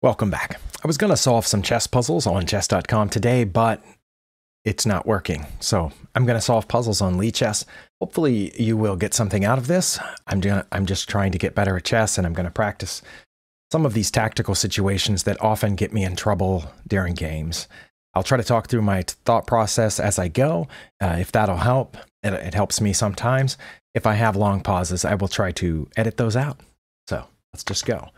Welcome back. I was going to solve some chess puzzles on chess.com today, but it's not working. So I'm going to solve puzzles on Lichess. Hopefully you will get something out of this. I'm just trying to get better at chess, and I'm going to practice some of these tactical situations that often get me in trouble during games. I'll try to talk through my thought process as I go. If that'll help, it helps me sometimes. If I have long pauses, I will try to edit those out. So let's just go.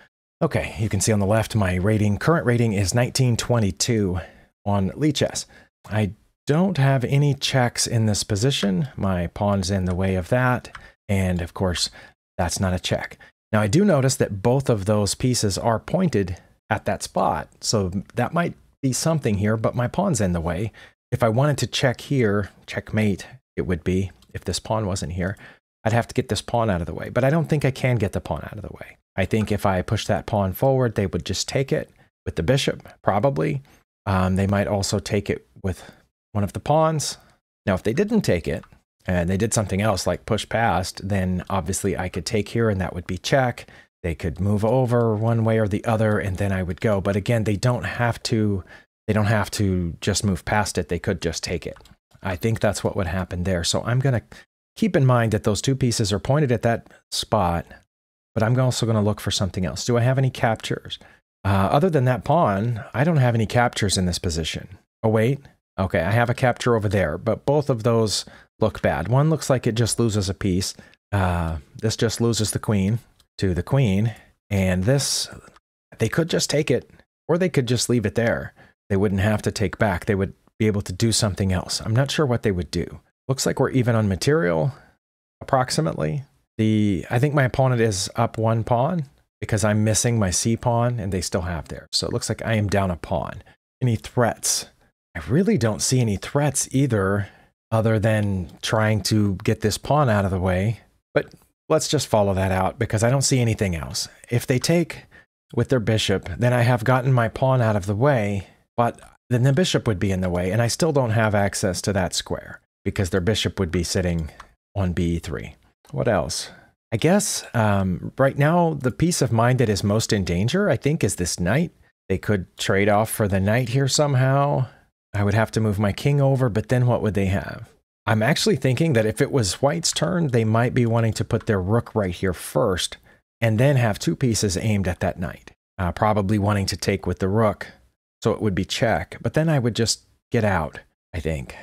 Okay, you can see on the left my current rating is 1922 on Lichess. I don't have any checks in this position. My pawn's in the way of that, and of course, that's not a check. Now I do notice that both of those pieces are pointed at that spot, so that might be something here, but my pawn's in the way. If I wanted to check here, checkmate it would be, if this pawn wasn't here, I'd have to get this pawn out of the way, but I don't think I can get the pawn out of the way. I think if I push that pawn forward, they would just take it with the bishop, probably. They might also take it with one of the pawns. Now, if they didn't take it, and they did something else like push past, then obviously I could take here and that would be check. They could move over one way or the other, and then I would go. But again, they don't have to just move past it. They could just take it. I think that's what would happen there. So I'm going to keep in mind that those two pieces are pointed at that spot, but I'm also going to look for something else. Do I have any captures? Other than that pawn, I don't have any captures in this position. Oh, wait. Okay, I have a capture over there, but both of those look bad. One looks like it just loses a piece. This just loses the queen to the queen, and this, they could just take it, or they could just leave it there. They wouldn't have to take back. They would be able to do something else. I'm not sure what they would do. Looks like we're even on material, approximately. I think my opponent is up one pawn because I'm missing my C pawn and they still have theirs. So it looks like I am down a pawn. Any threats? I really don't see any threats either, other than trying to get this pawn out of the way. But let's just follow that out because I don't see anything else. If they take with their bishop, then I have gotten my pawn out of the way, but then the bishop would be in the way, and I still don't have access to that square because their bishop would be sitting on b3. What else? I guess right now, the piece of mind that is most in danger, I think, is this knight. They could trade off for the knight here somehow. I would have to move my king over, but then what would they have? I'm actually thinking that if it was white's turn, they might be wanting to put their rook right here first, and then have two pieces aimed at that knight. Probably wanting to take with the rook, so it would be check. But then I would just get out, I think.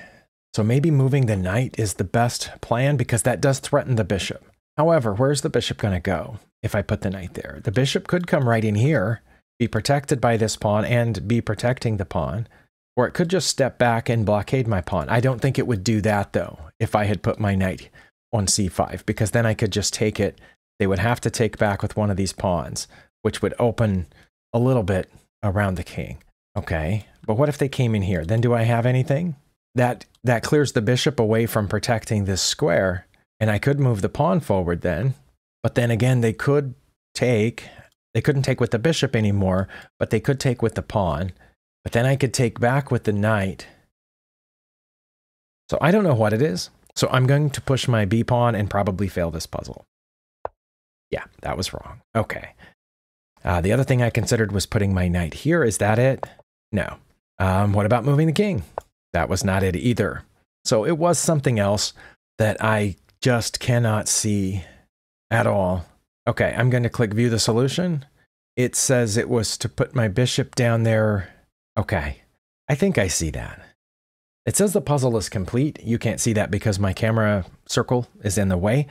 So maybe moving the knight is the best plan because that does threaten the bishop. However, where's the bishop going to go if I put the knight there? The bishop could come right in here, be protected by this pawn and be protecting the pawn, or it could just step back and blockade my pawn. I don't think it would do that, though, if I had put my knight on c5, because then I could just take it. They would have to take back with one of these pawns, which would open a little bit around the king. Okay, but what if they came in here? Then do I have anything? That clears the bishop away from protecting this square, and I could move the pawn forward then. But then again, they couldn't take with the bishop anymore, but they could take with the pawn. But then I could take back with the knight. So I don't know what it is. So I'm going to push my b pawn and probably fail this puzzle. Yeah, that was wrong. Okay. The other thing I considered was putting my knight here. Is that it? No. What about moving the king? That was not it either. So it was something else that I just cannot see at all. Okay, I'm going to click view the solution. It says it was to put my bishop down there. Okay, I think I see that. It says the puzzle is complete. You can't see that because my camera circle is in the way.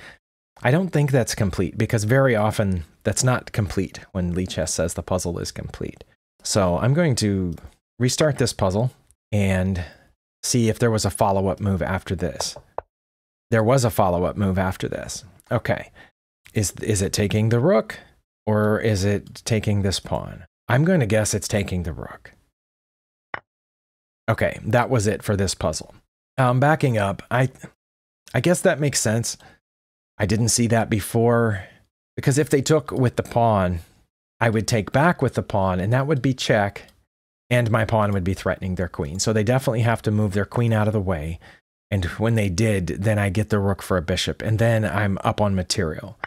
I don't think that's complete because very often that's not complete when Lichess says the puzzle is complete. So I'm going to restart this puzzle and see if there was a follow-up move after this. There was a follow-up move after this. Okay. Is it taking the rook or is it taking this pawn? I'm going to guess it's taking the rook. Okay, that was it for this puzzle. Backing up, I guess that makes sense. I didn't see that before because if they took with the pawn, I would take back with the pawn and that would be check. And my pawn would be threatening their queen. So they definitely have to move their queen out of the way. And when they did, then I get the rook for a bishop. And then I'm up on material.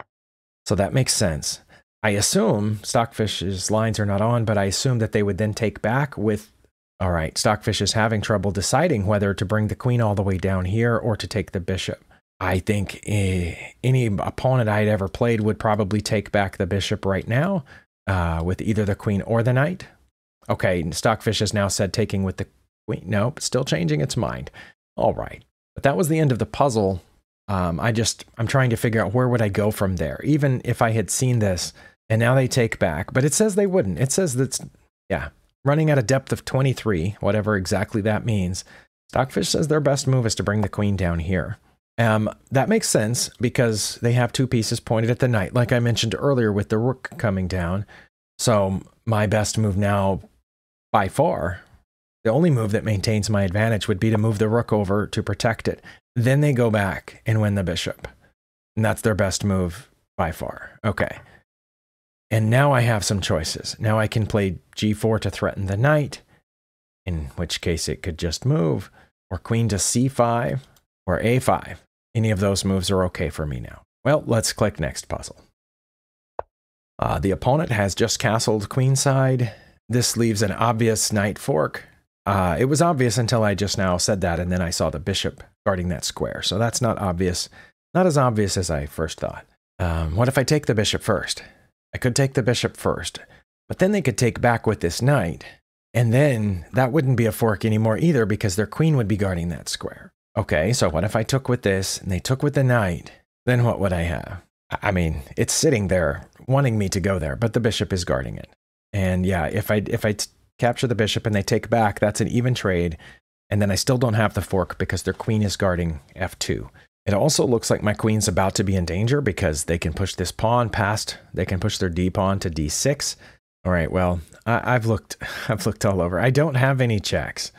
So that makes sense. I assume Stockfish's lines are not on, but I assume that they would then take back with, all right, Stockfish is having trouble deciding whether to bring the queen all the way down here or to take the bishop. I think any opponent I'd ever played would probably take back the bishop right now with either the queen or the knight. Okay, Stockfish has now said taking with the queen. Nope, still changing its mind. All right, but that was the end of the puzzle. I'm trying to figure out where would I go from there, even if I had seen this and now they take back. But it says they wouldn't. It says that's, yeah, running at a depth of 23, whatever exactly that means. Stockfish says their best move is to bring the queen down here. That makes sense because they have two pieces pointed at the knight, like I mentioned earlier with the rook coming down. So my best move now, by far, the only move that maintains my advantage would be to move the rook over to protect it. Then they go back and win the bishop. And that's their best move by far. Okay. And now I have some choices. Now I can play g4 to threaten the knight, in which case it could just move, or queen to c5, or a5. Any of those moves are okay for me now. Well, let's click next puzzle. The opponent has just castled queenside. This leaves an obvious knight fork. It was obvious until I just now said that, and then I saw the bishop guarding that square. So that's not obvious, not as obvious as I first thought. What if I take the bishop first? I could take the bishop first, but then they could take back with this knight, and then that wouldn't be a fork anymore either because their queen would be guarding that square. Okay, so what if I took with this and they took with the knight? Then what would I have? I mean, it's sitting there wanting me to go there, but the bishop is guarding it. And yeah, if I capture the bishop and they take back, that's an even trade. And then I still don't have the fork because their queen is guarding f2. It also looks like my queen's about to be in danger because they can push this pawn past, they can push their d pawn to d6. All right, well, I've looked all over. I don't have any checks.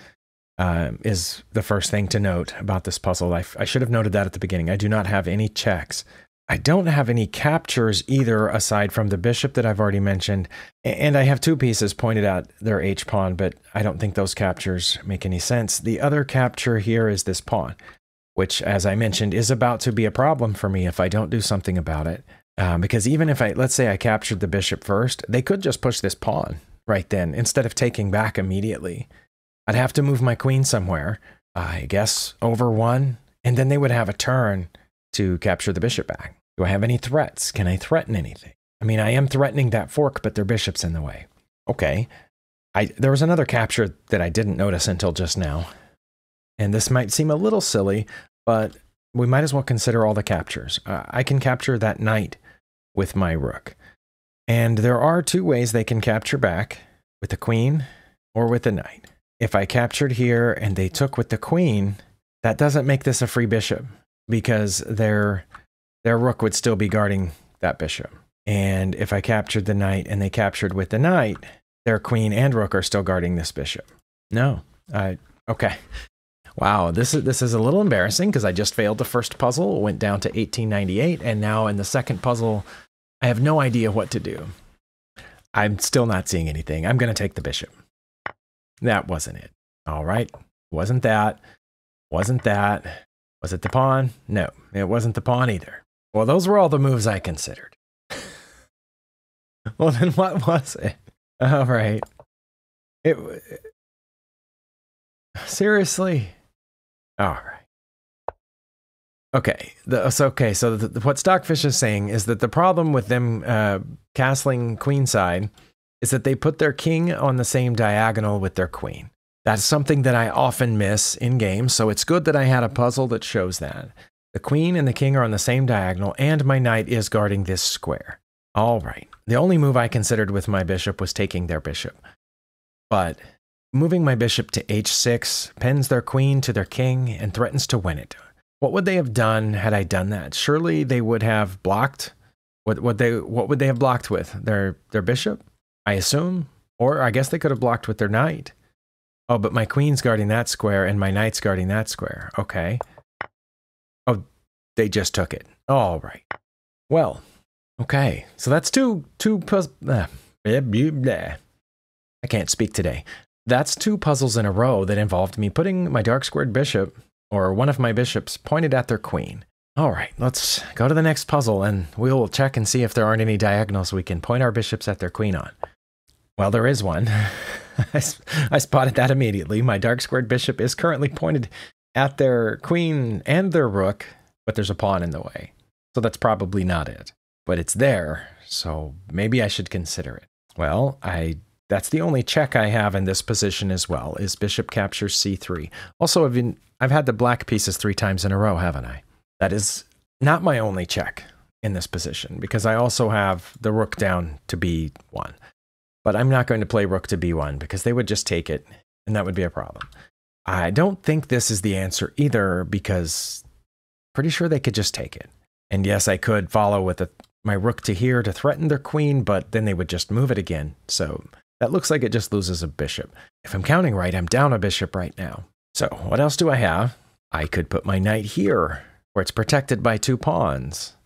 Is the first thing to note about this puzzle. I should have noted that at the beginning. I do not have any checks. I don't have any captures either, aside from the bishop that I've already mentioned. And I have two pieces pointed at their h-pawn, but I don't think those captures make any sense. The other capture here is this pawn, which, as I mentioned, is about to be a problem for me if I don't do something about it. Because even if let's say I captured the bishop first, they could just push this pawn right then, instead of taking back immediately. I'd have to move my queen somewhere, I guess over one, and then they would have a turn to capture the bishop back. Do I have any threats? Can I threaten anything? I mean, I am threatening that fork, but their bishop's in the way. Okay. There was another capture that I didn't notice until just now. And this might seem a little silly, but we might as well consider all the captures. I can capture that knight with my rook. And there are two ways they can capture back, with the queen or with the knight. If I captured here and they took with the queen, that doesn't make this a free bishop because their rook would still be guarding that bishop. And if I captured the knight and they captured with the knight, their queen and rook are still guarding this bishop. No. Okay. Wow, this is a little embarrassing because I just failed the first puzzle, went down to 1898, and now in the second puzzle, I have no idea what to do. I'm still not seeing anything. I'm going to take the bishop. That wasn't it. All right. Wasn't that. Wasn't that. Was it the pawn? No, it wasn't the pawn either. Well, those were all the moves I considered. Well, then what was it? All right. Seriously? All right. Okay. So what Stockfish is saying is that the problem with them castling queenside is that they put their king on the same diagonal with their queen. That's something that I often miss in games, so it's good that I had a puzzle that shows that. The queen and the king are on the same diagonal, and my knight is guarding this square. All right. The only move I considered with my bishop was taking their bishop. But moving my bishop to h6 pins their queen to their king and threatens to win it. What would they have done had I done that? Surely they would have blocked. What would they have blocked with? Their bishop? I assume, or I guess they could have blocked with their knight. Oh, but my queen's guarding that square and my knight's guarding that square. Okay. Oh, they just took it. All right. Well, okay. So that's I can't speak today. That's two puzzles in a row that involved me putting my dark squared bishop, or one of my bishops, pointed at their queen. All right, let's go to the next puzzle, and we'll check and see if there aren't any diagonals we can point our bishops at their queen on. Well, there is one. I spotted that immediately. My dark squared bishop is currently pointed at their queen and their rook, but there's a pawn in the way. So that's probably not it. But it's there, so maybe I should consider it. Well, that's the only check I have in this position as well, is bishop captures c3. Also, I've had the black pieces 3 times in a row, haven't I? That is not my only check in this position, because I also have the rook down to b1. But I'm not going to play rook to b1, because they would just take it, and that would be a problem. I don't think this is the answer either, because pretty sure they could just take it. And yes, I could follow with my rook to here to threaten their queen, but then they would just move it again. So that looks like it just loses a bishop. If I'm counting right, I'm down a bishop right now. So what else do I have? I could put my knight here, where it's protected by 2 pawns.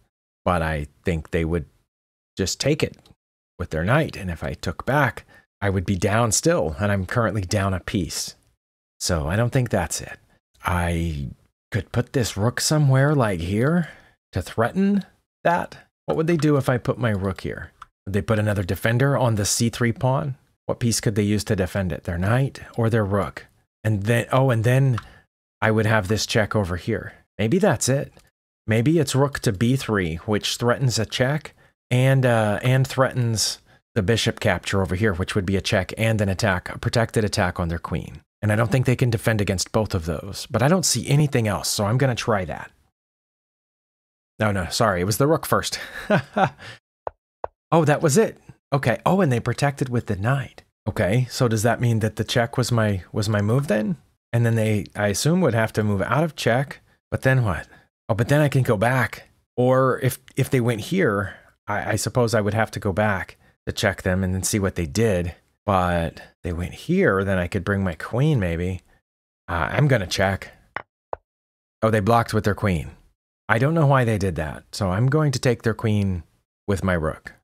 But I think they would just take it with their knight. And if I took back, I would be down still, and I'm currently down a piece. So I don't think that's it. I could put this rook somewhere like here to threaten that. What would they do if I put my rook here? Would they put another defender on the c3 pawn? What piece could they use to defend it? Their knight or their rook? And then, and then I would have this check over here. Maybe that's it. Maybe it's rook to b3, which threatens a check and threatens the bishop capture over here, which would be a check and an attack, a protected attack on their queen. And I don't think they can defend against both of those, but I don't see anything else, so I'm going to try that. No, sorry, it was the rook first. Oh, that was it. Okay. Oh, and they protected with the knight. Okay, so does that mean that the check was my move then? And then they, I assume, would have to move out of check, but then what? Oh, but then I can go back. Or if they went here, I suppose I would have to go back to check them and then see what they did. But they went here, then I could bring my queen maybe. I'm going to check. Oh, they blocked with their queen. I don't know why they did that, so I'm going to take their queen with my rook.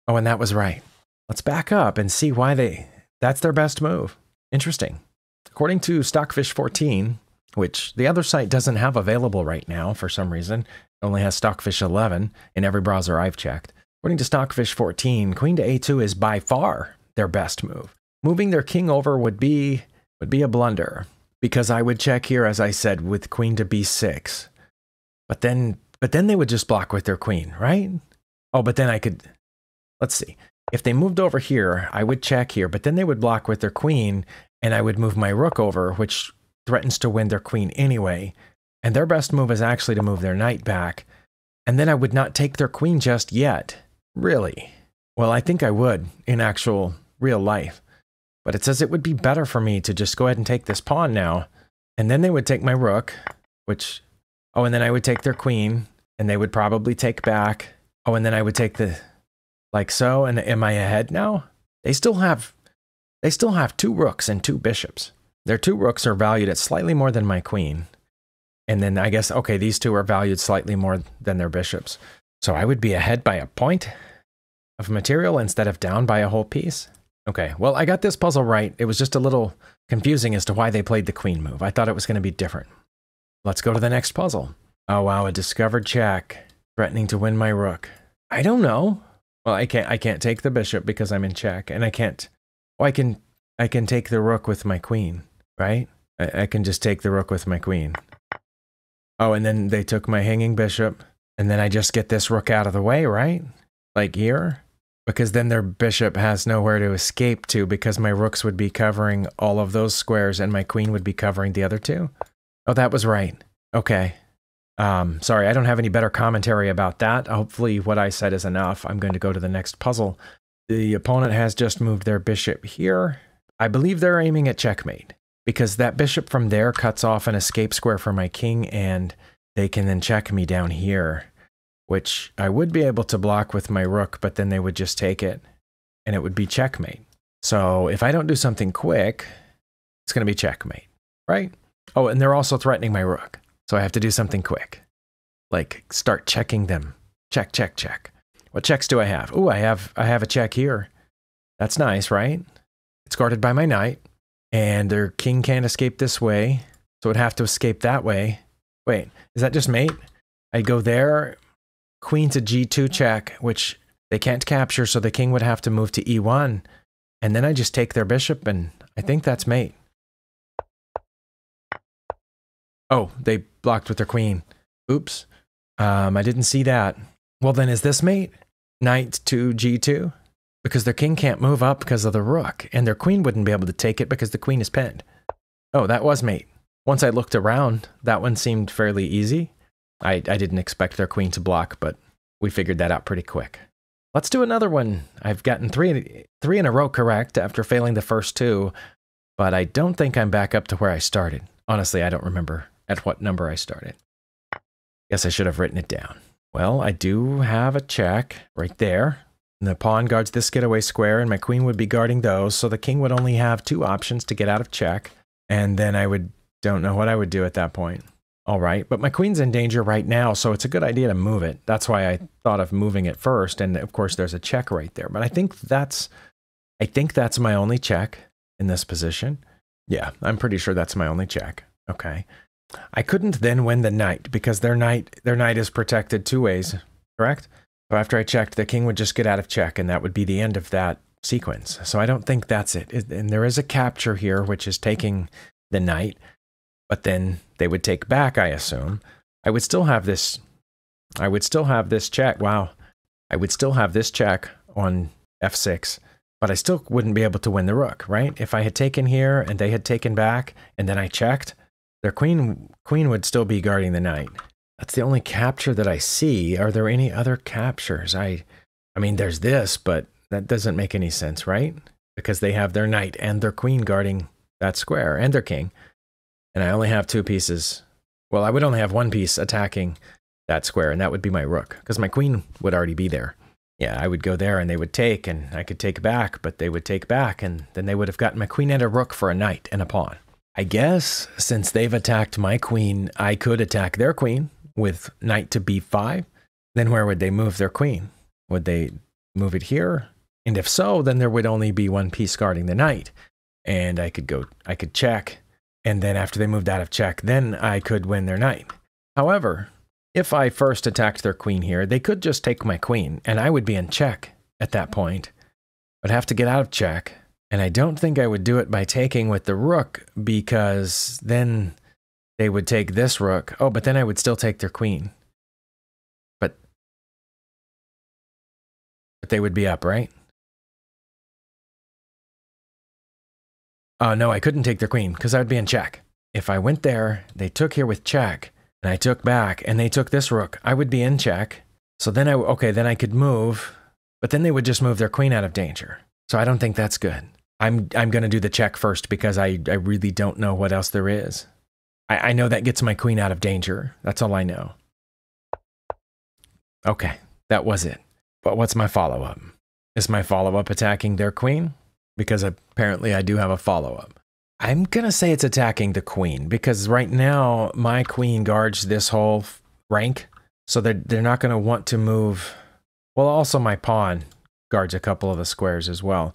Oh, and that was right. Let's back up and see why that's their best move. Interesting. According to Stockfish 14, which the other site doesn't have available right now for some reason, it only has Stockfish 11 in every browser I've checked. According to Stockfish 14, queen to a2 is by far their best move. Moving their king over would be a blunder, because I would check here, as I said, with queen to b6. But then they would just block with their queen, right? Oh, but then I could, let's see. If they moved over here, I would check here, but then they would block with their queen, and I would move my rook over, which threatens to win their queen anyway. And their best move is actually to move their knight back. And then I would not take their queen just yet. Really? Well, I think I would in actual real life. But it says it would be better for me to just go ahead and take this pawn now. And then they would take my rook, which, oh, and then I would take their queen, and they would probably take back. Oh, and then I would take like so, and am I ahead now? They still have 2 rooks and 2 bishops. Their 2 rooks are valued at slightly more than my queen. And then I guess, okay, these 2 are valued slightly more than their bishops. So I would be ahead by a point of material instead of down by a whole piece. Okay, well, I got this puzzle right. It was just a little confusing as to why they played the queen move. I thought it was going to be different. Let's go to the next puzzle. Oh, wow, a discovered check, threatening to win my rook. I don't know. Well, I can't take the bishop because I'm in check, and I can't. Oh, I can take the rook with my queen, right? I can just take the rook with my queen. Oh, and then they took my hanging bishop, and then I just get this rook out of the way, right? Like here? Because then their bishop has nowhere to escape to, because my rooks would be covering all of those squares and my queen would be covering the other 2. Oh, that was right. Okay. Sorry, I don't have any better commentary about that. Hopefully what I said is enough. I'm going to go to the next puzzle. The opponent has just moved their bishop here. I believe they're aiming at checkmate, because that bishop from there cuts off an escape square for my king, and they can then check me down here, which I would be able to block with my rook, but then they would just take it, and it would be checkmate. So if I don't do something quick, it's going to be checkmate, right? Oh, and they're also threatening my rook. So I have to do something quick, like start checking them. Check, check, check. What checks do I have? Ooh, I have a check here. That's nice, right? It's guarded by my knight, and their king can't escape this way, so it would have to escape that way. Wait, is that just mate? I go there, queen to g2 check, which they can't capture, so the king would have to move to e1. And then I just take their bishop, and I think that's mate. Oh, they blocked with their queen. Oops. I didn't see that. Well, then is this mate? Knight to g2? Because their king can't move up because of the rook, and their queen wouldn't be able to take it because the queen is pinned. Oh, that was mate. Once I looked around, that one seemed fairly easy. I didn't expect their queen to block, but we figured that out pretty quick. Let's do another one. I've gotten three in a row correct after failing the first two, but I don't think I'm back up to where I started. Honestly, I don't remember at what number I started. Guess I should have written it down. Well, I do have a check right there. The pawn guards this getaway square, and my queen would be guarding those, so the king would only have two options to get out of check. And then don't know what I would do at that point. All right, but my queen's in danger right now, so it's a good idea to move it. That's why I thought of moving it first, and of course there's a check right there. But I think that's my only check in this position. Yeah, I'm pretty sure that's my only check. Okay. I couldn't then win the knight because their knight is protected two ways, correct? So after I checked, the king would just get out of check, and that would be the end of that sequence. So I don't think that's it. And there is a capture here, which is taking the knight, but then they would take back, I assume. I would still have this check. Wow. I would still have this check on f6, but I still wouldn't be able to win the rook, right? If I had taken here and they had taken back and then I checked, their queen would still be guarding the knight. That's the only capture that I see. Are there any other captures? I mean, there's this, but that doesn't make any sense, right? Because they have their knight and their queen guarding that square, and their king. And I only have two pieces. Well, I would only have one piece attacking that square, and that would be my rook, because my queen would already be there. Yeah, I would go there, and they would take, and I could take back, but they would take back, and then they would have gotten my queen and a rook for a knight and a pawn. I guess, since they've attacked my queen, I could attack their queen with knight to b5. Then where would they move their queen? Would they move it here? And if so, then there would only be one piece guarding the knight. And I could check. And then after they moved out of check, then I could win their knight. However, if I first attacked their queen here, they could just take my queen, and I would be in check at that point. I'd have to get out of check. And I don't think I would do it by taking with the rook, because then they would take this rook. Oh, but then I would still take their queen. But they would be up, right? Oh, no, I couldn't take their queen because I would be in check. If I went there, they took here with check, and I took back, and they took this rook, I would be in check. So then then I could move, but then they would just move their queen out of danger. So I don't think that's good. I'm going to do the check first because I really don't know what else there is. I know that gets my queen out of danger. That's all I know. Okay, that was it. But what's my follow-up? Is my follow-up attacking their queen? Because apparently I do have a follow-up. I'm going to say it's attacking the queen because right now my queen guards this whole rank. So they're not going to want to move. Well, also my pawn guards a couple of the squares as well.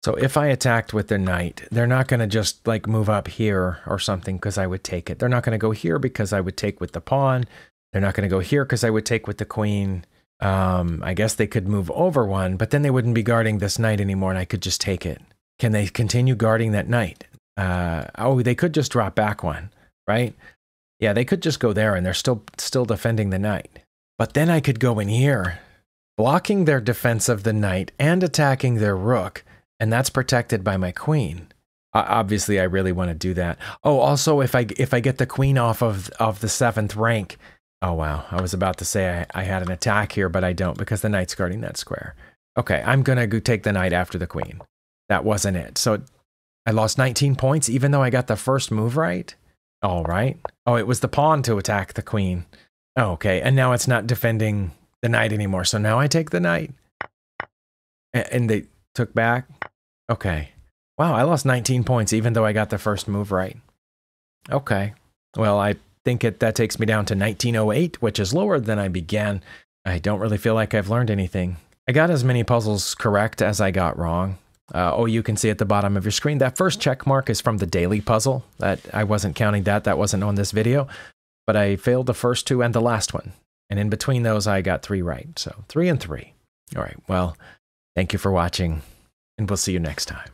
So if I attacked with the knight, they're not going to just like move up here or something because I would take it. They're not going to go here because I would take with the pawn. They're not going to go here because I would take with the queen. I guess they could move over one, but then they wouldn't be guarding this knight anymore and I could just take it. Can they continue guarding that knight? Oh, they could just drop back one, right? Yeah, they could just go there and they're still defending the knight. But then I could go in here, blocking their defense of the knight and attacking their rook. And that's protected by my queen. Obviously, I really want to do that. Oh, also, if I get the queen off of the 7th rank. Oh, wow. I was about to say I had an attack here, but I don't because the knight's guarding that square. Okay, I'm going to go take the knight after the queen. That wasn't it. So I lost 19 points even though I got the first move right. All right. Oh, it was the pawn to attack the queen. Oh, okay. And now it's not defending the knight anymore. So now I take the knight. And they took back. Okay. Wow, I lost 19 points even though I got the first move right. Okay. Well, I think that takes me down to 1908, which is lower than I began. I don't really feel like I've learned anything. I got as many puzzles correct as I got wrong. Oh, you can see at the bottom of your screen, that first check mark is from the daily puzzle. That I wasn't counting that. That wasn't on this video. but I failed the first two and the last one. And in between those, I got 3 right. So 3 and 3. All right. Well, thank you for watching, and we'll see you next time.